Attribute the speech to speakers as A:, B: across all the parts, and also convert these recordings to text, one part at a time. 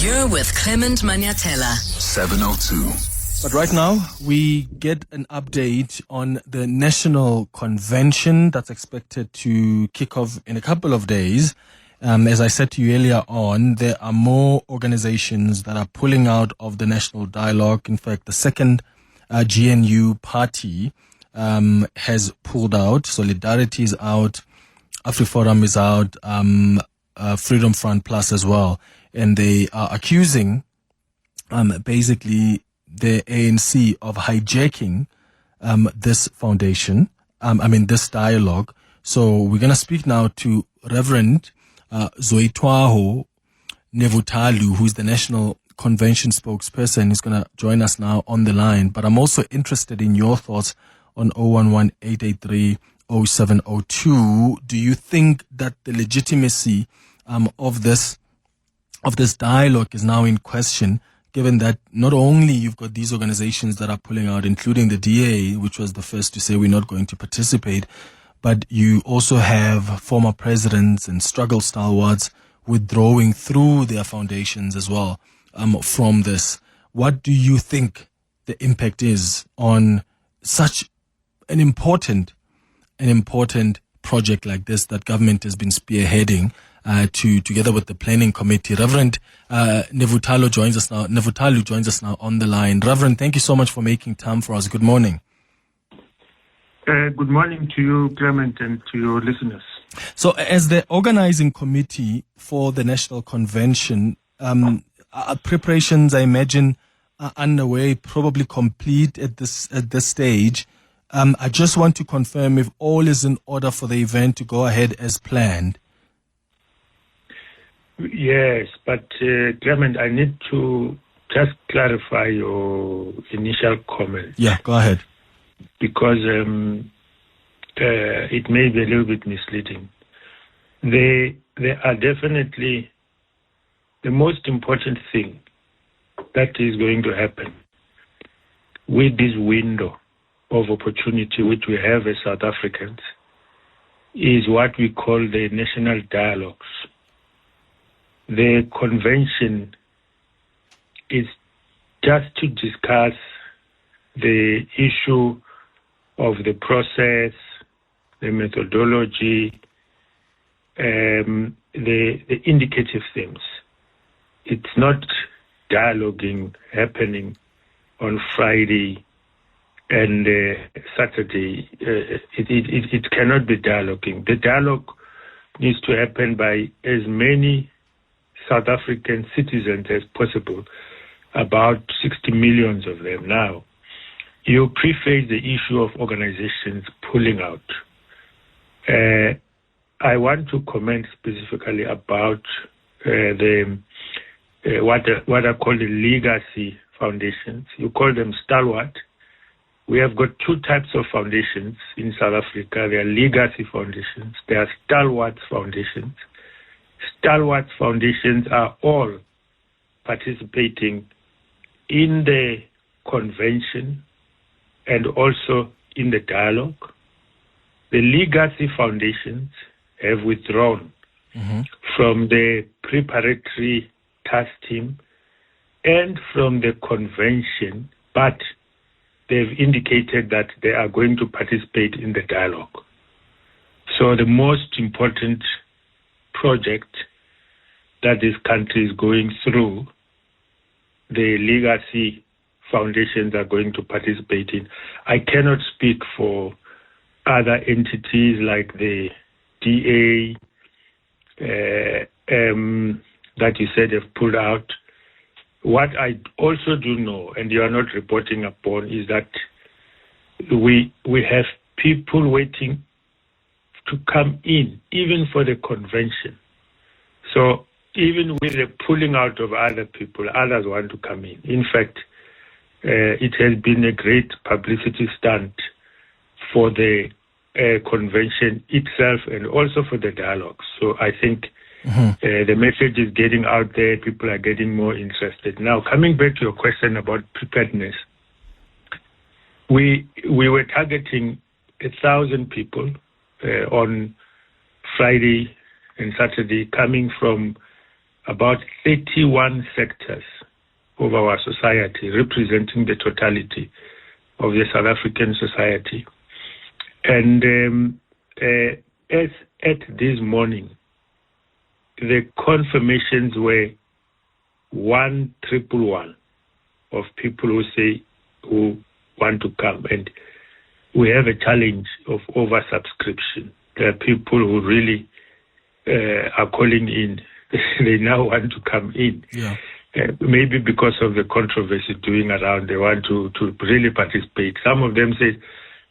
A: You're with Clement Manyathela.
B: 702.
C: But right now, we get an update on the national convention that's expected to kick off in a couple of days. As I said to you earlier on, there are more organizations that are pulling out of the national dialogue. In fact, the second GNU party has pulled out. Solidarity is out. AfriForum is out. Freedom Front Plus as well. And they are accusing basically the ANC of hijacking this foundation, this dialogue. So we're going to speak now to Reverend Zwoitwaho Nevhutalu, who's the National Convention spokesperson. He's going to join us now on the line. But I'm also interested in your thoughts on 011-883-0702. Do you think that the legitimacy of this dialogue is now in question, given that not only you've got these organizations that are pulling out, including the DA, which was the first to say we're not going to participate, but you also have former presidents and struggle stalwarts withdrawing through their foundations as well from this. What do you think the impact is on such an important project like this that government has been spearheading together with the planning committee? Reverend Nevhutalu joins us now on the line. Reverend, thank you so much for making time for us. Good morning.
D: Good morning to you, Clement, and to your listeners.
C: So, as the organizing committee for the National Convention, preparations, I imagine, are underway, probably complete at this stage. I just want to confirm if all is in order for the event to go ahead as planned.
D: Yes, but Clement, I need to just clarify your initial comment.
C: Yeah, go ahead.
D: Because it may be a little bit misleading. They are definitely the most important thing that is going to happen with this window of opportunity which we have as South Africans is what we call the national dialogues. The convention is just to discuss the issue of the process, the methodology, the indicative things. It's not dialoguing happening on Friday and Saturday. It cannot be dialoguing. The dialogue needs to happen by as many South African citizens as possible, about 60 million of them now. You preface the issue of organizations pulling out. I want to comment specifically about what are called the legacy foundations. You call them stalwart. We have got two types of foundations in South Africa. There are legacy foundations. There are stalwart foundations. Stalwart foundations are all participating in the convention and also in the dialogue. The legacy foundations have withdrawn from the preparatory task team and from the convention, but they've indicated that they are going to participate in the dialogue. So the most important project that this country is going through, the legacy foundations are going to participate in. I cannot speak for other entities like the DA that you said have pulled out. What I also do know, and you are not reporting upon, is that we have people waiting to come in, even for the convention. So even with the pulling out of other people, others want to come in. In fact, it has been a great publicity stunt for the convention itself and also for the dialogue. So I think the message is getting out there. People are getting more interested. Now, coming back to your question about preparedness, we were targeting 1,000 people on Friday and Saturday coming from about 31 sectors of our society, representing the totality of the South African society. And as at this morning, the confirmations were 1,111 of people who want to come. And we have a challenge of oversubscription. There are people who really are calling in. They now want to come in.
C: Yeah.
D: Maybe because of the controversy doing around, they want to really participate. Some of them say,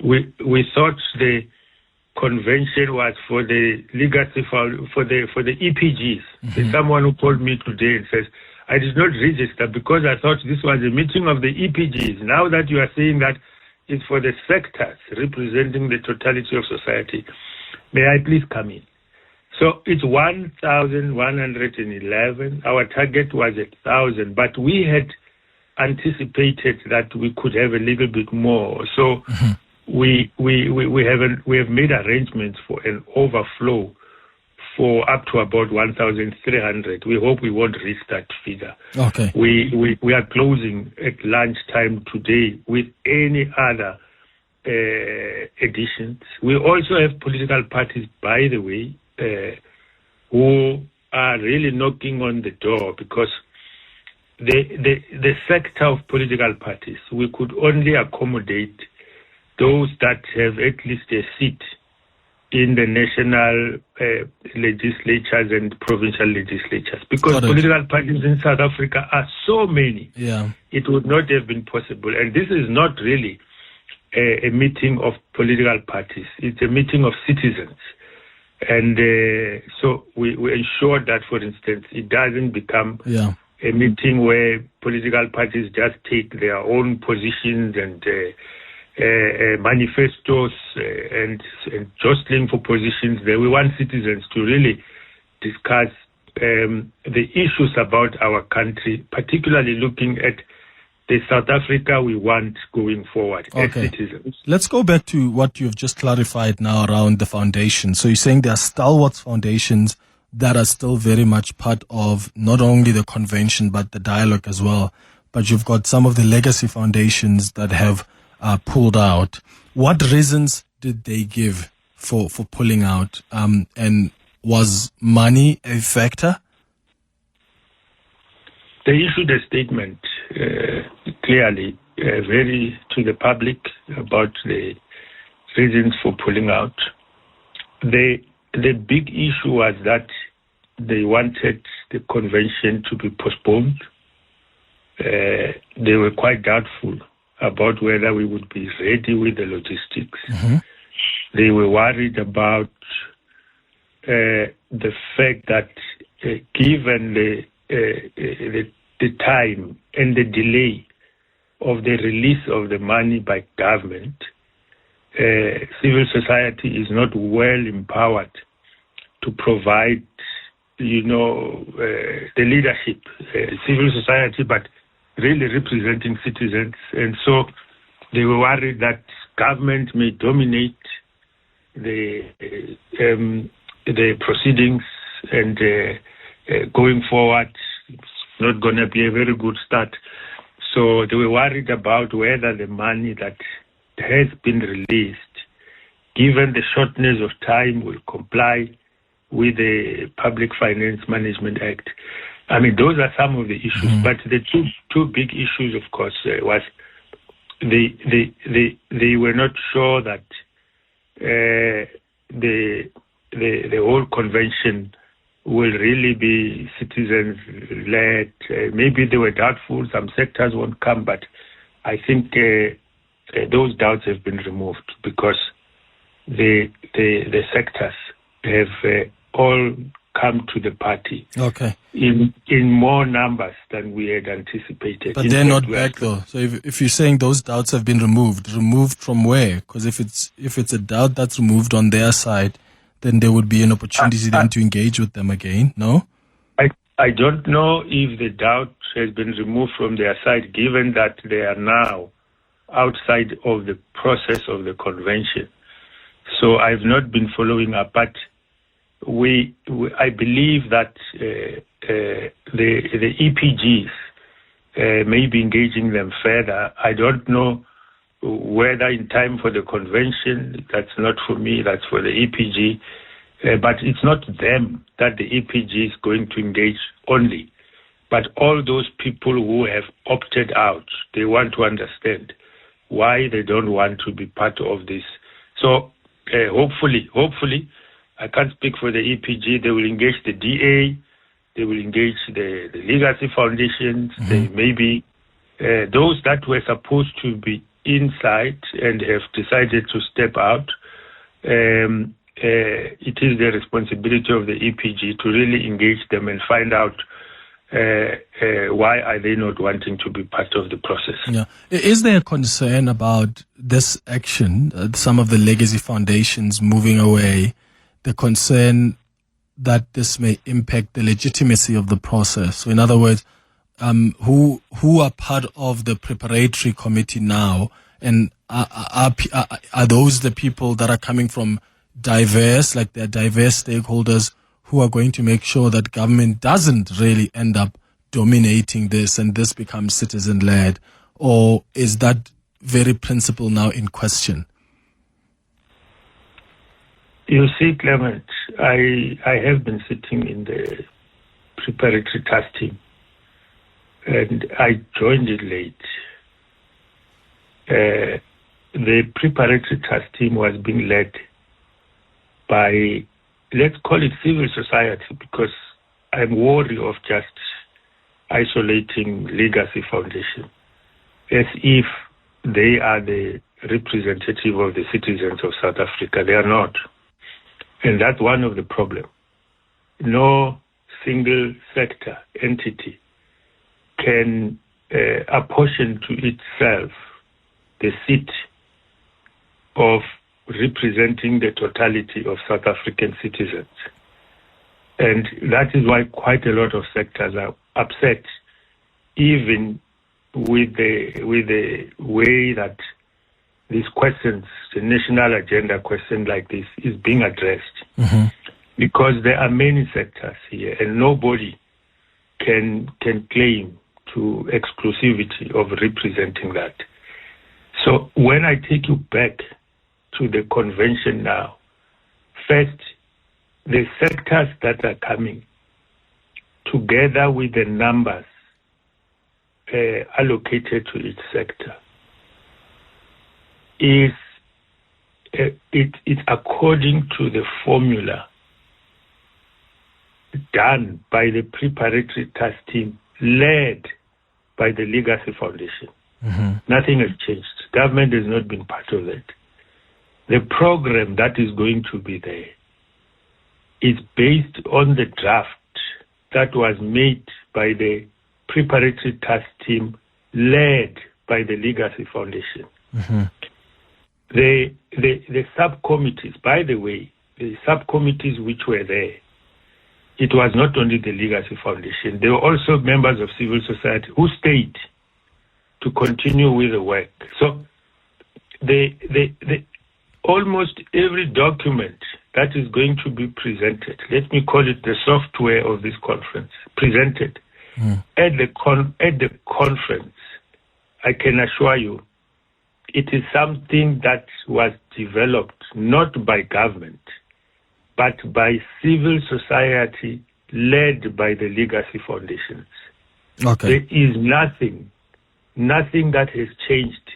D: we thought the convention was for the legacy for the EPGs. Mm-hmm. There's someone who called me today and says, I did not register because I thought this was a meeting of the EPGs. Now that you are saying that it's for the sectors representing the totality of society, may I please come in? So it's 1,111. Our target was 1,000, but we had anticipated that we could have a little bit more. So we have made arrangements for an overflow for up to about 1,300. We hope we won't reach that figure.
C: Okay.
D: We are closing at lunchtime today with any other additions. We also have political parties, by the way, who are really knocking on the door, because the sector of political parties, we could only accommodate those that have at least a seat in the national legislatures and provincial legislatures, because political parties in South Africa are so many.
C: Yeah,
D: it would not have been possible. And this is not really a meeting of political parties. It's a meeting of citizens. And so we ensure that, for instance, it doesn't become a meeting where political parties just take their own positions and manifestos and jostling for positions there. We want citizens to really discuss the issues about our country, particularly looking at the South Africa we want going forward as citizens.
C: Let's go back to what you've just clarified now around the foundation. So you're saying there are stalwart foundations that are still very much part of not only the convention but the dialogue as well. But you've got some of the legacy foundations that have pulled out. What reasons did they give for pulling out? And was money a factor?
D: They issued a statement clearly, very to the public about the reasons for pulling out. The big issue was that they wanted the convention to be postponed. They were quite doubtful about whether we would be ready with the logistics. Mm-hmm. They were worried about the fact that given the time and the delay of the release of the money by government, civil society is not well empowered to provide, the leadership, civil society, but really representing citizens. And so they were worried that government may dominate the proceedings, and going forward, it's not going to be a very good start. So they were worried about whether the money that has been released, given the shortness of time, will comply with the Public Finance Management Act. I mean, those are some of the issues. Mm-hmm. But the two big issues, of course, was they were not sure that the whole convention will really be citizens-led. Maybe they were doubtful. Some sectors won't come, but I think those doubts have been removed, because the sectors have all come to the party in more numbers than we had anticipated.
C: But they're not back though. So if you're saying those doubts have been removed from where? Because if it's a doubt that's removed on their side, then there would be an opportunity then to engage with them again, no?
D: I don't know if the doubt has been removed from their side, given that they are now outside of the process of the convention. So I've not been following up, but I believe that the EPGs, maybe engaging them further. I don't know whether in time for the convention. That's not for me, that's for the EPG. But it's not them that the EPG is going to engage only, but all those people who have opted out. They want to understand why they don't want to be part of this. So hopefully, I can't speak for the EPG, they will engage the DA, they will engage the legacy foundations, they maybe those that were supposed to be inside and have decided to step out. It is the responsibility of the EPG to really engage them and find out why are they not wanting to be part of the process.
C: Yeah. Is there a concern about this action, some of the legacy foundations moving away, the concern that this may impact the legitimacy of the process? So in other words, who are part of the preparatory committee now, and are those the people that are coming from diverse stakeholders who are going to make sure that government doesn't really end up dominating this and this becomes citizen-led? Or is that very principle now in question?
D: You see, Clement, I have been sitting in the preparatory task team, and I joined it late. The preparatory task team was being led by, let's call it civil society, because I'm wary of just isolating Legacy Foundation as if they are the representative of the citizens of South Africa. They are not. And that's one of the problems. No single sector entity can apportion to itself the seat of representing the totality of South African citizens. And that is why quite a lot of sectors are upset, even with the way that these questions, the national agenda question like this, is being addressed. Because there are many sectors here, and nobody can claim to exclusivity of representing that. So when I take you back to the convention now, first, the sectors that are coming, together with the numbers allocated to each sector, it's according to the formula done by the preparatory task team led by the Legacy Foundation. Nothing has changed. Government has not been part of it. The program that is going to be there is based on the draft that was made by the preparatory task team led by the Legacy Foundation. The subcommittees, by the way, the subcommittees which were there, it was not only the Legacy Foundation, there were also members of civil society who stayed to continue with the work. So almost every document that is going to be presented, let me call it the software of this conference, presented at the conference, I can assure you, it is something that was developed not by government, but by civil society led by the Legacy Foundations.
C: Okay.
D: There is nothing that has changed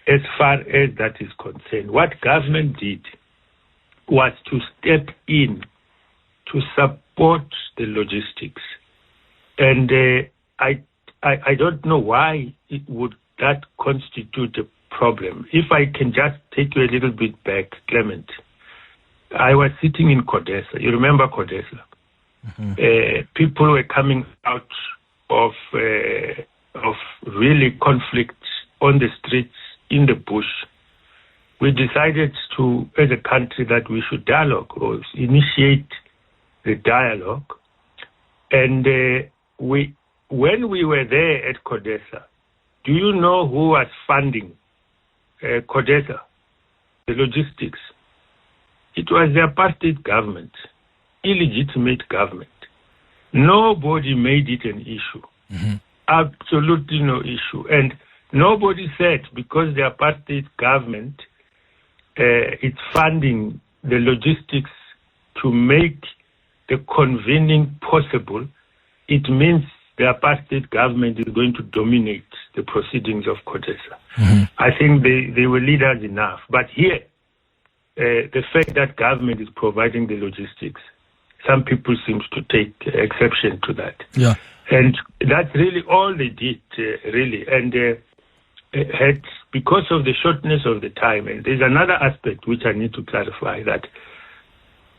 D: as far as that is concerned. What government did was to step in to support the logistics. And I don't know why that constitute a problem. If I can just take you a little bit back, Clement, I was sitting in Codesa. You remember Codesa? People were coming out of really conflict on the streets, in the bush. We decided to, as a country, that we should dialogue or initiate the dialogue. And when we were there at Codesa, do you know who was funding Codesa, the logistics? It was the apartheid government, illegitimate government. Nobody made it an issue.
C: Mm-hmm.
D: Absolutely no issue. And nobody said because the apartheid government is funding the logistics to make the convening possible, it means the apartheid government is going to dominate the proceedings of CODESA.
C: Mm-hmm.
D: I think they were leaders enough. But here, the fact that government is providing the logistics, some people seem to take exception to that.
C: Yeah.
D: And that's really all they did, really. And had, because of the shortness of the time, and there's another aspect which I need to clarify, that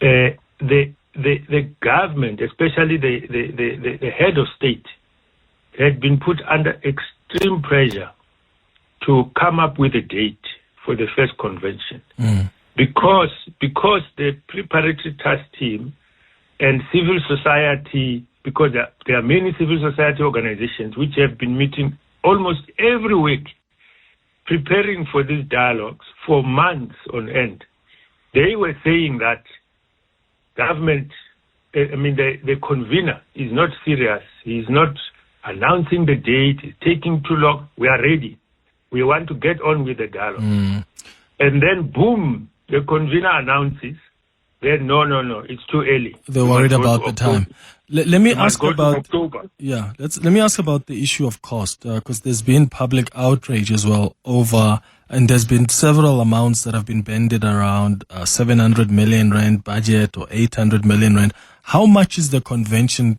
D: the government, especially the head of state, had been put under extreme pressure to come up with a date for the first convention. Because the preparatory task team and civil society, because there are many civil society organizations which have been meeting almost every week, preparing for these dialogues for months on end. They were saying that government, the convener is not serious. He's not announcing the date. It's taking too long. We are ready. We want to get on with the dialogue. And then, boom, the convener announces, then no, it's too early.
C: They're worried about the time. Let me ask about let me ask about the issue of cost, because there's been public outrage as well over, and there's been several amounts that have been bandied around, 700 million rand budget or 800 million rand. How much is the convention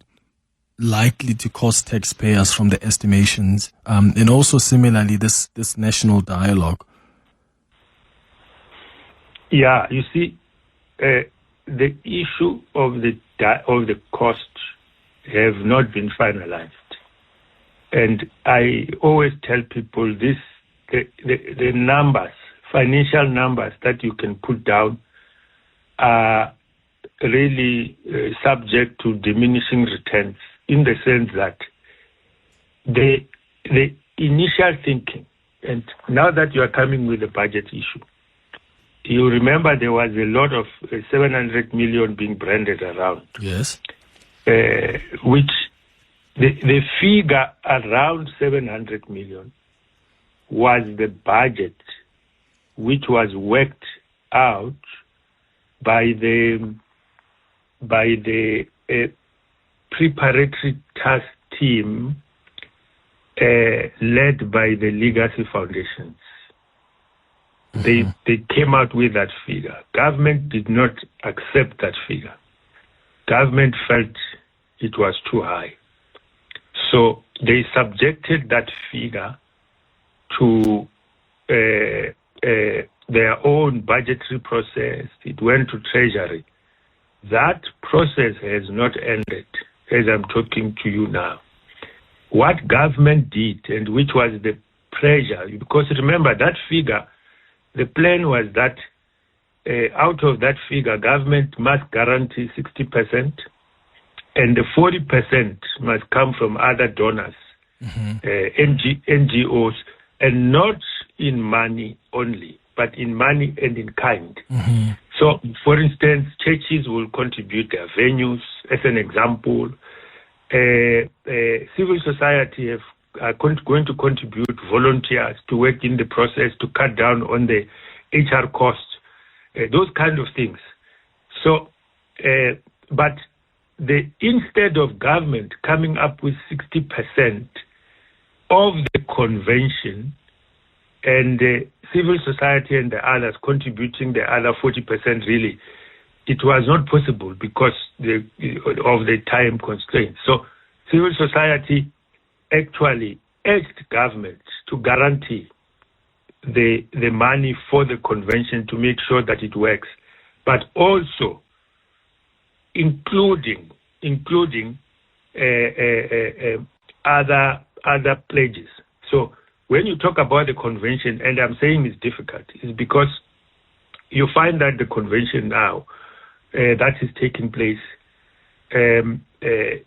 C: likely to cost taxpayers from the estimations, and also similarly this national dialogue?
D: Yeah, you see, the issue of the cost have not been finalized, and I always tell people this: the numbers, financial numbers that you can put down, are really subject to diminishing returns, in the sense that the initial thinking, and now that you are coming with the budget issue, you remember there was a lot of 700 million being branded around.
C: Yes.
D: Which the figure around 700 million was the budget which was worked out by the preparatory task team led by the legacy foundations. They came out with that figure. Government did not accept that figure. Government felt it was too high. So they subjected that figure to their own budgetary process. It went to Treasury. That process has not ended as I'm talking to you now. What government did, and which was the pressure, because remember that figure, the plan was that out of that figure, government must guarantee 60%, and the 40% must come from other donors, NGOs, and not in money only, but in money and in kind. So, for instance, churches will contribute their venues, as an example. Civil society are going to contribute volunteers to work in the process to cut down on the HR costs, those kind of things. So, but instead of government coming up with 60% of the convention and civil society and the others contributing the other 40%, really, it was not possible because of the time constraints. So civil society actually urged government to guarantee the money for the convention to make sure that it works, but also including other pledges. So when you talk about the convention, and I'm saying it's difficult, is because you find that the convention now that is taking place, the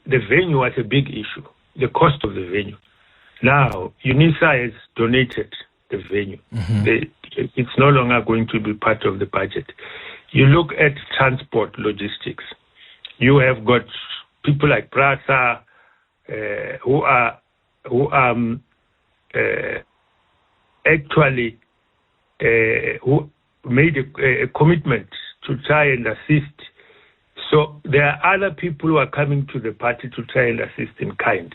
D: venue was a big issue, the cost of the venue. Now, UNISA has donated the venue. It's no longer going to be part of the budget. You look at transport logistics. You have got people like Prasa, who actually who made a commitment to try and assist. So there are other people who are coming to the party to try and assist in kind.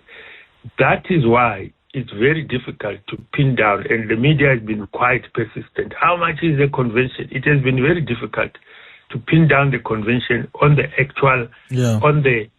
D: That is why it's very difficult to pin down, and the media has been quite persistent. How much is the convention? It has been very difficult to pin down the convention on the actual, on the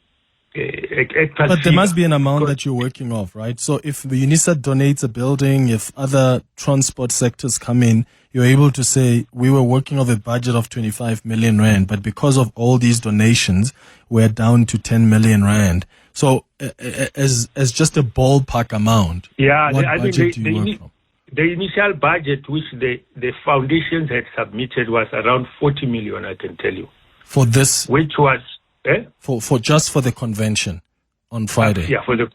D: actual.
C: But there must be an amount that you're working off, right? So if the UNISA donates a building, if other transport sectors come in, you're able to say, we were working off a budget of 25 million rand, but because of all these donations, we're down to 10 million rand. So as just a ballpark amount, what budget do you work from?
D: The initial budget which the foundations had submitted was around 40 million, I can tell you.
C: For this?
D: Which was...
C: For just for the convention on Friday?
D: For the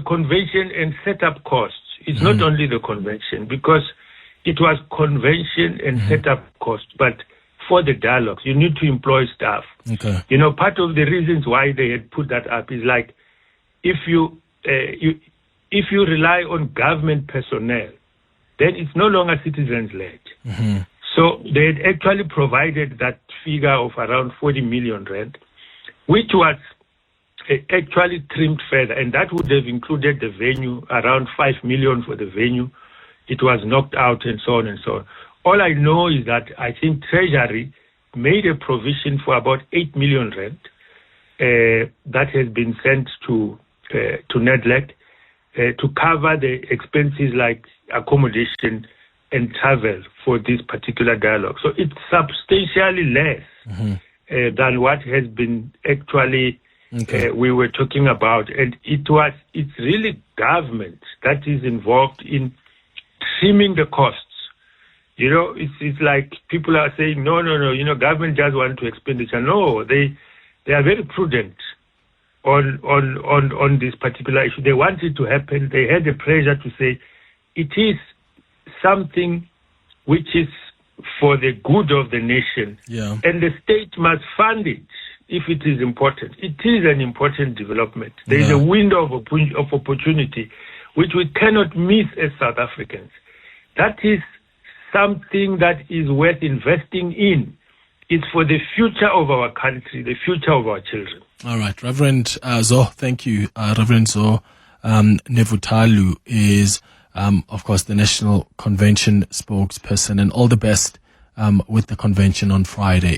D: convention and setup costs. It's not only the convention, because it was convention and setup costs, but for the dialogues, you need to employ staff.
C: Okay.
D: You know, part of the reasons why they had put that up is like, if you rely on government personnel, then it's no longer citizens-led. So they had actually provided that figure of around 40 million rand, which was actually trimmed further, and that would have included the venue, around 5 million for the venue. It was knocked out and so on and so on. All I know is that I think Treasury made a provision for about 8 million rand that has been sent to NEDLEC to cover the expenses like accommodation and travel for this particular dialogue. So it's substantially less than what has been actually we were talking about. And it's really government that is involved in trimming the costs. You know, it's like people are saying, no, you know, government just want to expenditure. No, they are very prudent on this particular issue. They want it to happen. They had the pressure to say it is something which is for the good of the nation. And the state must fund it if it is important. It is an important development. There is a window of opportunity which we cannot miss as South Africans. That is something that is worth investing in. It's for the future of our country, the future of our children.
C: All right, Reverend Zo, thank you. Reverend Zo Nevhutalu is, of course, the National Convention spokesperson, and all the best with the convention on Friday.